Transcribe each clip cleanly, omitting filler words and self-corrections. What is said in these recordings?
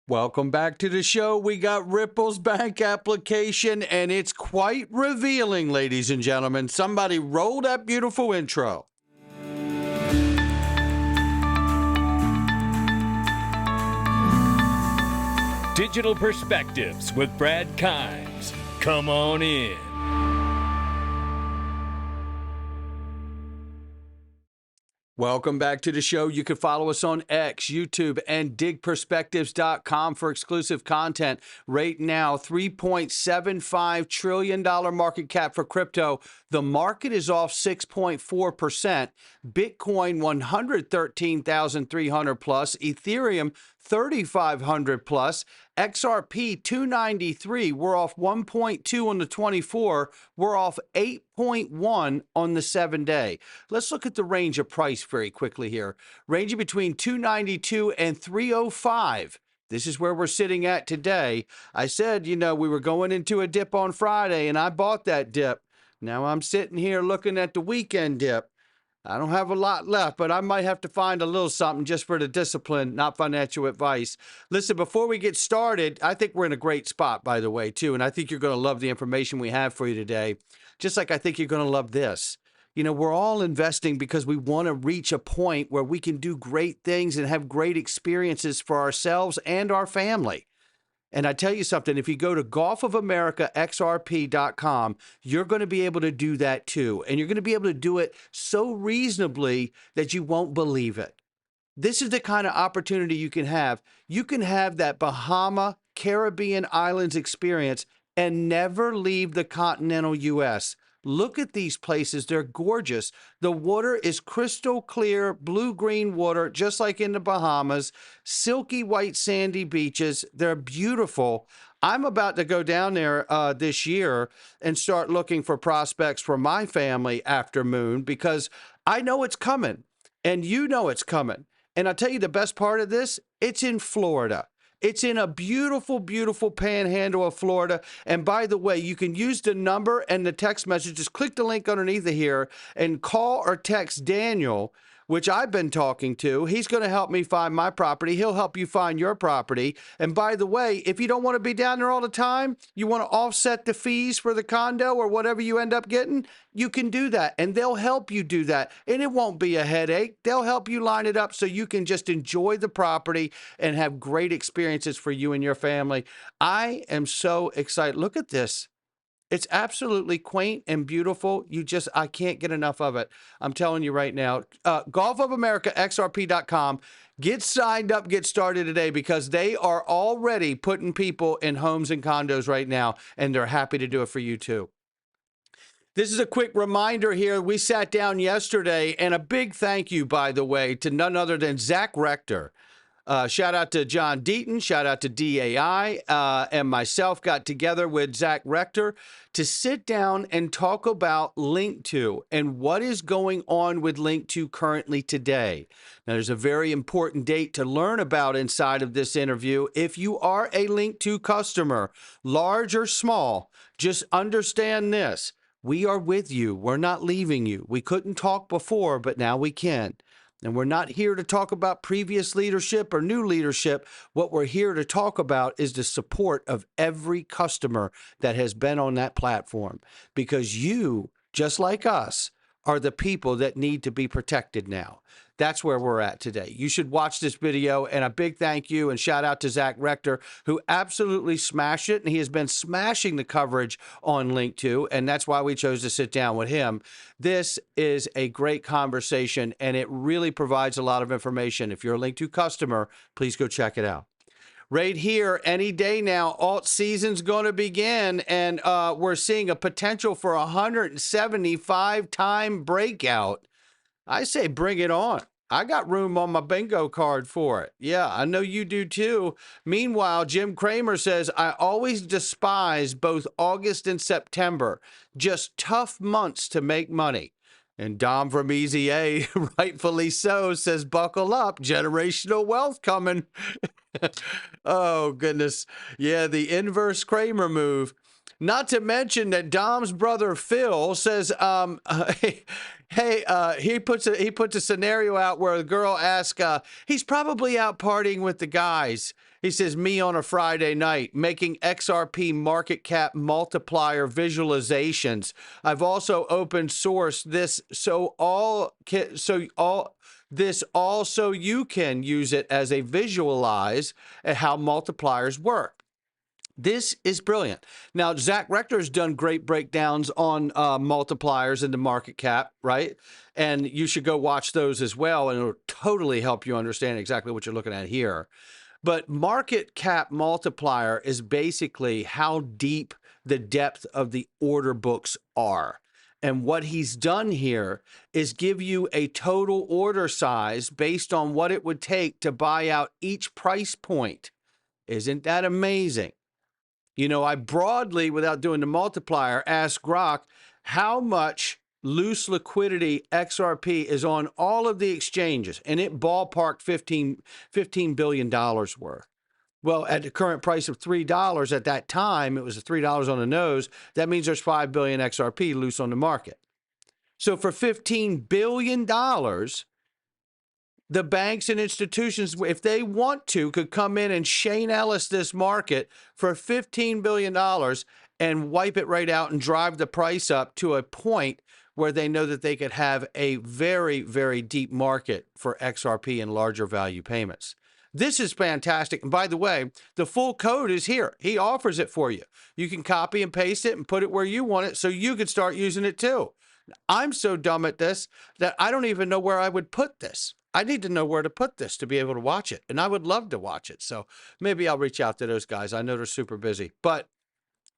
Welcome back to the show. We got Ripple's bank application, and it's quite revealing, ladies and gentlemen. Somebody roll that beautiful intro. Digital Perspectives with Brad Kimes. Come on in. Welcome back to the show. You can follow us on X, YouTube, and DigPerspectives.com for exclusive content. Right now, $3.75 trillion market cap for crypto. The market is off 6.4%. Bitcoin 113,300 plus. Ethereum 3,500 plus. XRP 293. We're off 1.2 on the 24. We're off 8.1 on the 7-day. Let's look at the range of price very quickly here. Ranging between 292 and 305. This is where we're sitting at today. I said, we were going into a dip on Friday, and I bought that dip. Now I'm sitting here looking at the weekend dip. I don't have a lot left, but I might have to find a little something just for the discipline, not financial advice. Listen, before we get started, I think we're in a great spot, by the way, too, and I think you're going to love the information we have for you today, just like I think you're going to love this. We're all investing because we want to reach a point where we can do great things and have great experiences for ourselves and our family. And I tell you something, if you go to golfofamericaxrp.com, you're going to be able to do that too. And you're going to be able to do it so reasonably that you won't believe it. This is the kind of opportunity you can have. You can have that Bahama, Caribbean islands experience and never leave the continental U.S. Look at these places. They're gorgeous. The water is crystal clear, blue-green water, just like in the Bahamas. Silky white sandy beaches. They're beautiful. I'm about to go down there this year and start looking for prospects for my family after Moon because I know it's coming, and you know it's coming. And I'll tell you the best part of this, it's in Florida. It's in a beautiful, beautiful panhandle of Florida. And by the way, you can use the number and the text message. Just click the link underneath it here and call or text Daniel, which I've been talking to. He's going to help me find my property. He'll help you find your property. And by the way, if you don't want to be down there all the time, you want to offset the fees for the condo or whatever you end up getting, you can do that. And they'll help you do that. And it won't be a headache. They'll help you line it up so you can just enjoy the property and have great experiences for you and your family. I am so excited. Look at this. It's absolutely quaint and beautiful. I can't get enough of it. I'm telling you right now, golfofamericaxrp.com. Get signed up, get started today because they are already putting people in homes and condos right now, and they're happy to do it for you too. This is a quick reminder here. We sat down yesterday, and a big thank you, by the way, to none other than Zach Rector. Shout out to John Deaton, shout out to DAI, and myself got together with Zach Rector to sit down and talk about Link2 and what is going on with Link2 currently today. Now, there's a very important date to learn about inside of this interview. If you are a Link2 customer, large or small, just understand this. We are with you. We're not leaving you. We couldn't talk before, but now we can. And we're not here to talk about previous leadership or new leadership. What we're here to talk about is the support of every customer that has been on that platform. Because you, just like us, are the people that need to be protected now. That's where we're at today. You should watch this video, and a big thank you and shout out to Zach Rector, who absolutely smashed it, and he has been smashing the coverage on Link2, and that's why we chose to sit down with him. This is a great conversation, and it really provides a lot of information. If you're a Link2 customer, please go check it out. Right here, any day now, alt season's going to begin, and we're seeing a potential for a 175-time breakout. I say bring it on. I got room on my bingo card for it. Yeah, I know you do too. Meanwhile, Jim Cramer says, I always despise both August and September. Just tough months to make money. And Dom from Easy A, rightfully so, says, buckle up, generational wealth coming. Oh, goodness. Yeah, the inverse Cramer move. Not to mention that Dom's brother Phil says, he puts a scenario out where the girl asks, he's probably out partying with the guys. He says, me on a Friday night, making XRP market cap multiplier visualizations. I've also open sourced this so you can use it as a visualize at how multipliers work. This is brilliant. Now, Zach Rector's done great breakdowns on multipliers in the market cap, right? And you should go watch those as well, and it'll totally help you understand exactly what you're looking at here. But market cap multiplier is basically how deep the depth of the order books are. And what he's done here is give you a total order size based on what it would take to buy out each price point. Isn't that amazing? You know, I broadly, without doing the multiplier, asked Grok how much loose liquidity XRP is on all of the exchanges, and it ballparked $15 billion worth. Well, at the current price of $3 at that time, it was $3 on the nose. That means there's 5 billion XRP loose on the market. So for $15 billion, the banks and institutions, if they want to, could come in and Shane Ellis this market for $15 billion and wipe it right out and drive the price up to a point where they know that they could have a very, very deep market for XRP and larger value payments. This is fantastic. And by the way, the full code is here. He offers it for you. You can copy and paste it and put it where you want it so you can start using it too. I'm so dumb at this that I don't even know where I would put this. I need to know where to put this to be able to watch it. And I would love to watch it. So maybe I'll reach out to those guys. I know they're super busy. But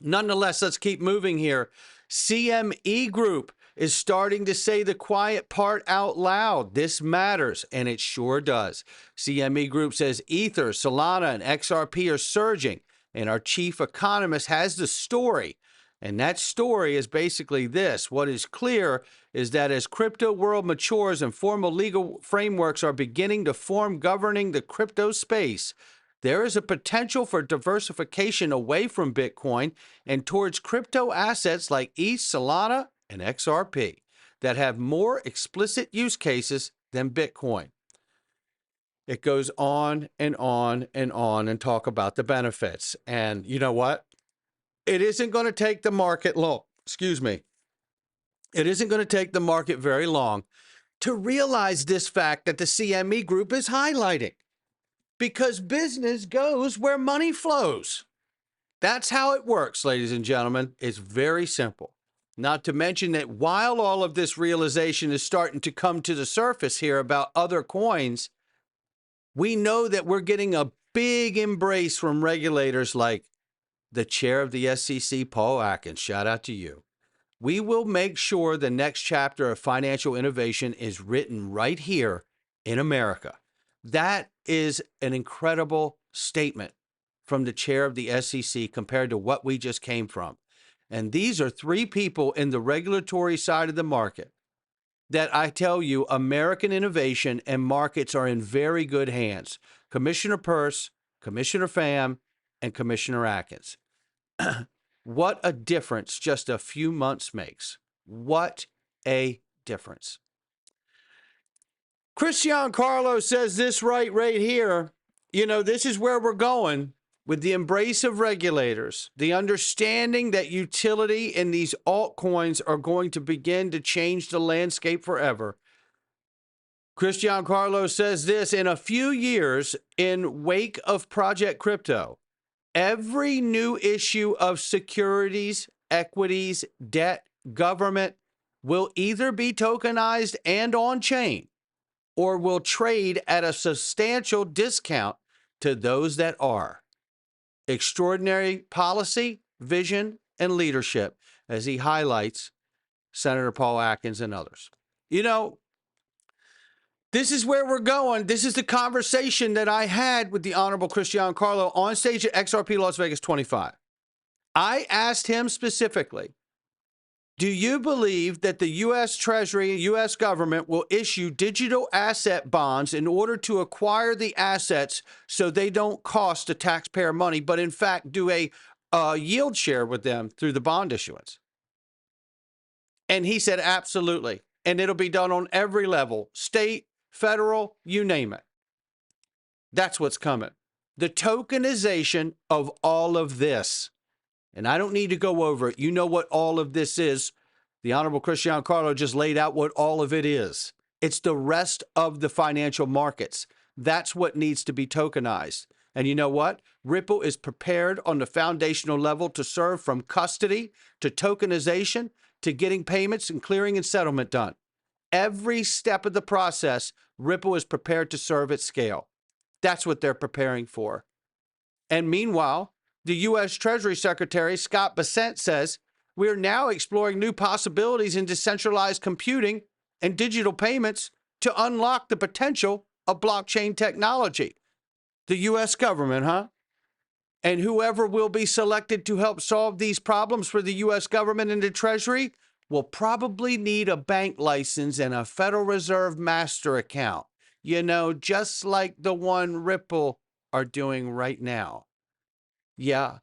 nonetheless, let's keep moving here. CME Group is starting to say the quiet part out loud. This matters, and it sure does. CME Group says Ether, Solana, and XRP are surging, and our chief economist has the story. And that story is basically this. What is clear is that as crypto world matures and formal legal frameworks are beginning to form governing the crypto space, there is a potential for diversification away from Bitcoin and towards crypto assets like ETH, Solana, and XRP that have more explicit use cases than Bitcoin. It goes on and on and on and talk about the benefits. And you know what? It isn't going to take the market long. Excuse me. It isn't going to take the market very long to realize this fact that the CME Group is highlighting. Because business goes where money flows. That's how it works, ladies and gentlemen. It's very simple. Not to mention that while all of this realization is starting to come to the surface here about other coins, we know that we're getting a big embrace from regulators like the chair of the SEC, Paul Atkins. Shout out to you. We will make sure the next chapter of financial innovation is written right here in America. That is an incredible statement from the chair of the SEC compared to what we just came from. And these are three people in the regulatory side of the market that I tell you, American innovation and markets are in very good hands. Commissioner Peirce, Commissioner Pham, and Commissioner Atkins. What a difference just a few months makes. What a difference. Christian Carlos says this right here. You know, this is where we're going with the embrace of regulators, the understanding that utility in these altcoins are going to begin to change the landscape forever. Christian Carlos says this: in a few years, in wake of Project Crypto, every new issue of securities, equities, debt, government will either be tokenized and on-chain, or will trade at a substantial discount to those that are. Extraordinary policy, vision, and leadership, as he highlights Senator Paul Atkins and others. You know, this is where we're going. This is the conversation that I had with the Honorable Christian Carlo on stage at XRP Las Vegas 25. I asked him specifically, do you believe that the U.S. Treasury and U.S. government will issue digital asset bonds in order to acquire the assets so they don't cost the taxpayer money, but in fact do a a yield share with them through the bond issuance? And he said, absolutely. And it'll be done on every level, state, federal, you name it. That's what's coming. The tokenization of all of this. And I don't need to go over it. You know what all of this is. The Honorable Cristiano Carlo just laid out what all of it is. It's the rest of the financial markets. That's what needs to be tokenized. And you know what? Ripple is prepared on the foundational level to serve from custody to tokenization to getting payments and clearing and settlement done. Every step of the process, Ripple is prepared to serve at scale. That's what they're preparing for. And meanwhile, the U.S. Treasury Secretary, Scott Bessent, says, we are now exploring new possibilities in decentralized computing and digital payments to unlock the potential of blockchain technology. The U.S. government, huh? And whoever will be selected to help solve these problems for the U.S. government and the Treasury will probably need a bank license and a Federal Reserve master account. You know, just like the one Ripple are doing right now. Yeah,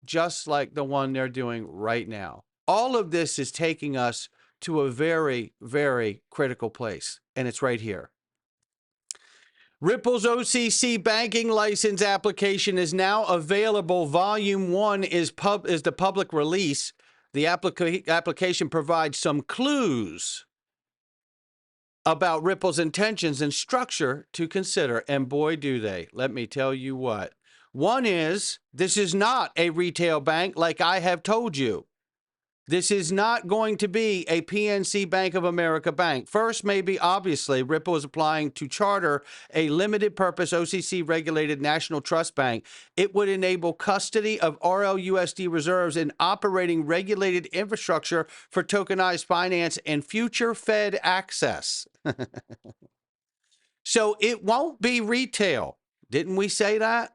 just like the one they're doing right now. All of this is taking us to a very, very critical place, and it's right here. Ripple's OCC banking license application is now available. Volume 1 is the public release. The application provides some clues about Ripple's intentions and structure to consider, and boy, do they. Let me tell you what. One is, this is not a retail bank like I have told you. This is not going to be a PNC Bank of America bank. First, maybe obviously, Ripple is applying to charter a limited purpose OCC regulated national trust bank. It would enable custody of RLUSD reserves and operating regulated infrastructure for tokenized finance and future Fed access. So it won't be retail. Didn't we say that?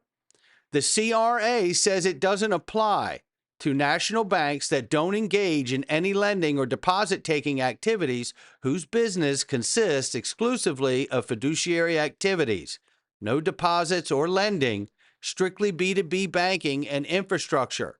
The CRA says it doesn't apply to national banks that don't engage in any lending or deposit-taking activities whose business consists exclusively of fiduciary activities, no deposits or lending, strictly B2B banking and infrastructure.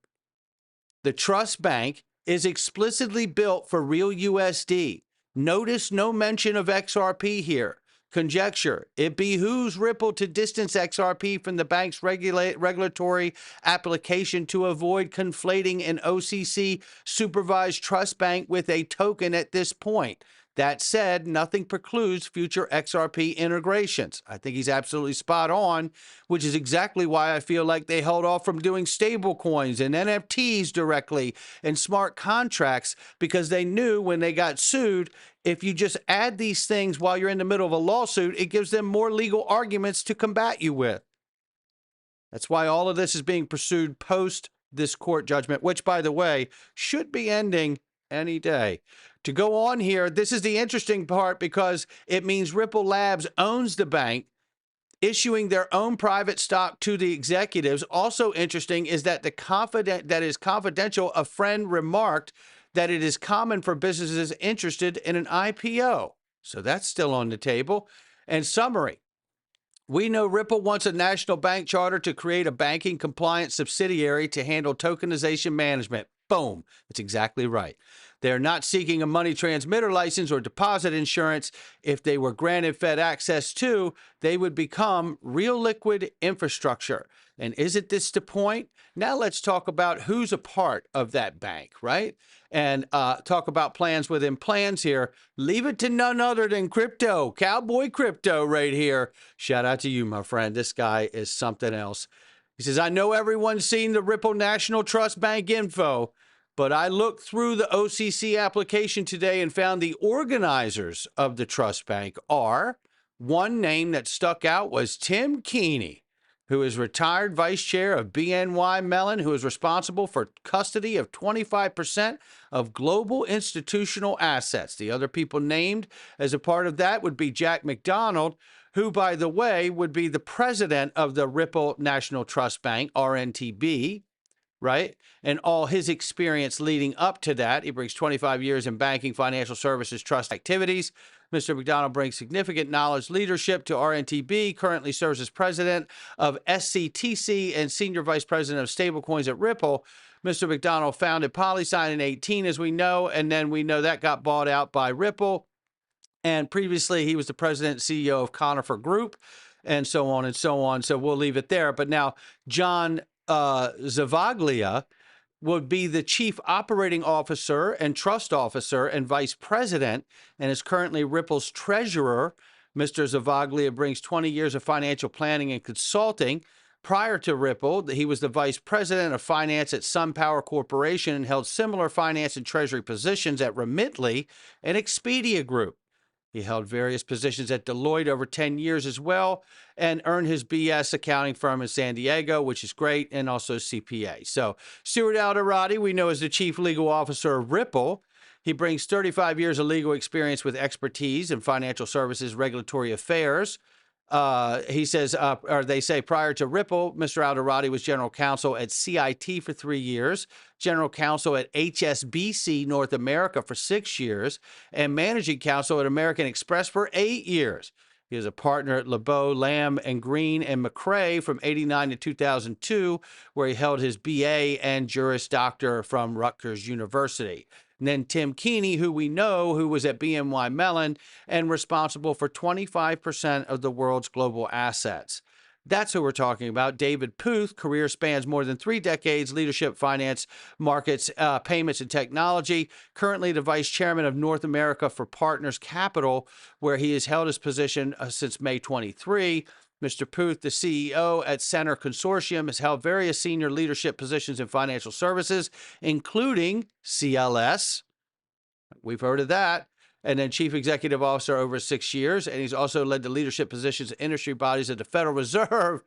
The trust bank is explicitly built for real USD. Notice no mention of XRP here. Conjecture, it behooves Ripple to distance XRP from the bank's regulatory application to avoid conflating an OCC supervised trust bank with a token at this point. That said, nothing precludes future XRP integrations. I think he's absolutely spot on, which is exactly why I feel like they held off from doing stable coins and NFTs directly and smart contracts, because they knew when they got sued, if you just add these things while you're in the middle of a lawsuit, it gives them more legal arguments to combat you with. That's why all of this is being pursued post this court judgment, which, by the way, should be ending any day. To go on here, this is the interesting part because it means Ripple Labs owns the bank, issuing their own private stock to the executives. Also interesting is that that is confidential. A friend remarked that it is common for businesses interested in an IPO. So that's still on the table. And summary. We know Ripple wants a national bank charter to create a banking compliant subsidiary to handle tokenization management. Boom. That's exactly right. They're not seeking a money transmitter license or deposit insurance. If they were granted Fed access to, they would become real liquid infrastructure. And isn't this the point? Now let's talk about who's a part of that bank, right? And talk about plans within plans here. Leave it to none other than crypto, Cowboy Crypto right here. Shout out to you, my friend. This guy is something else. He says, I know everyone's seen the Ripple National Trust Bank info, but I looked through the OCC application today and found the organizers of the trust bank are, one name that stuck out was Tim Keeney, who is retired vice chair of BNY Mellon, who is responsible for custody of 25% of global institutional assets. The other people named as a part of that would be Jack McDonald, who, by the way, would be the president of the Ripple National Trust Bank, RNTB. right? And all his experience leading up to that. He brings 25 years in banking, financial services, trust activities. Mr. McDonald brings significant knowledge leadership to RNTB, currently serves as president of SCTC and senior vice president of stablecoins at Ripple. Mr. McDonald founded PolySign in 2018, as we know, and then we know that got bought out by Ripple. And previously, he was the president and CEO of Conifer Group, and so on and so on. So we'll leave it there. But now, John Zavaglia would be the chief operating officer and trust officer and vice president, and is currently Ripple's treasurer. Mr. Zavaglia brings 20 years of financial planning and consulting. Prior to Ripple, he was the vice president of finance at SunPower Corporation and held similar finance and treasury positions at Remitly and Expedia Group. He held various positions at Deloitte over 10 years as well, and earned his BS accounting firm in San Diego, which is great, and also CPA. So Stuart Alderati, we know, is the chief legal officer of Ripple. He brings 35 years of legal experience with expertise in financial services, regulatory affairs. He says, or they say, prior to Ripple, Mr. Alderati was general counsel at CIT for 3 years, general counsel at HSBC North America for 6 years, and managing counsel at American Express for 8 years. He was a partner at LeBeau, Lamb, and Green and McRae from 1989 to 2002, where he held his BA and Juris Doctor from Rutgers University. And then Tim Keeney, who we know, who was at BNY Mellon and responsible for 25% of the world's global assets. That's who we're talking about. David Puth, career spans more than 3 decades, leadership, finance, markets, payments, and technology. Currently the vice chairman of North America for Partners Capital, where he has held his position since May 23. Mr. Puth, the CEO at Center Consortium, has held various senior leadership positions in financial services, including CLS. We've heard of that. And then chief executive officer over 6 years. And he's also led the leadership positions at industry bodies at the Federal Reserve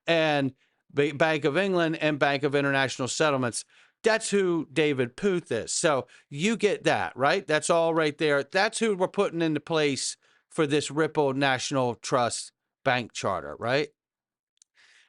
and Bank of England and Bank of International Settlements. That's who David Puth is. So you get that, right? That's all right there. That's who we're putting into place for this Ripple National Trust Bank charter, right?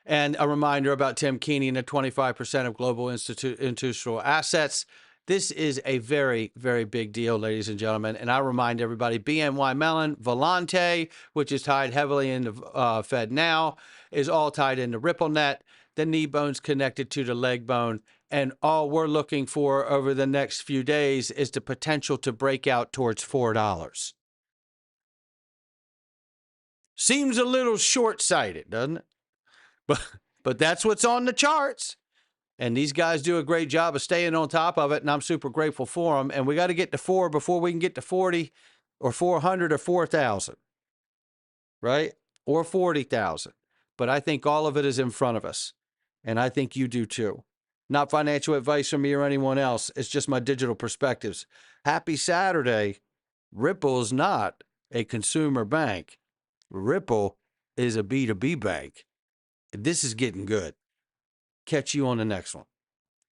And a reminder about Tim Keeney and the 25% of global institutional assets. This is a very, very big deal, ladies and gentlemen. And I remind everybody, BNY Mellon, Volante, which is tied heavily into FedNow, is all tied into RippleNet. The knee bone's connected to the leg bone. And all we're looking for over the next few days is the potential to break out towards $4. Seems a little short-sighted, doesn't it? But that's what's on the charts. And these guys do a great job of staying on top of it, and I'm super grateful for them. And we got to get to 4 before we can get to 40 or 400 or 4,000, right? Or 40,000. But I think all of it is in front of us. And I think you do too. Not financial advice from me or anyone else. It's just my digital perspectives. Happy Saturday. Ripple is not a consumer bank. Ripple is a B2B bank. This is getting good. Catch you on the next one.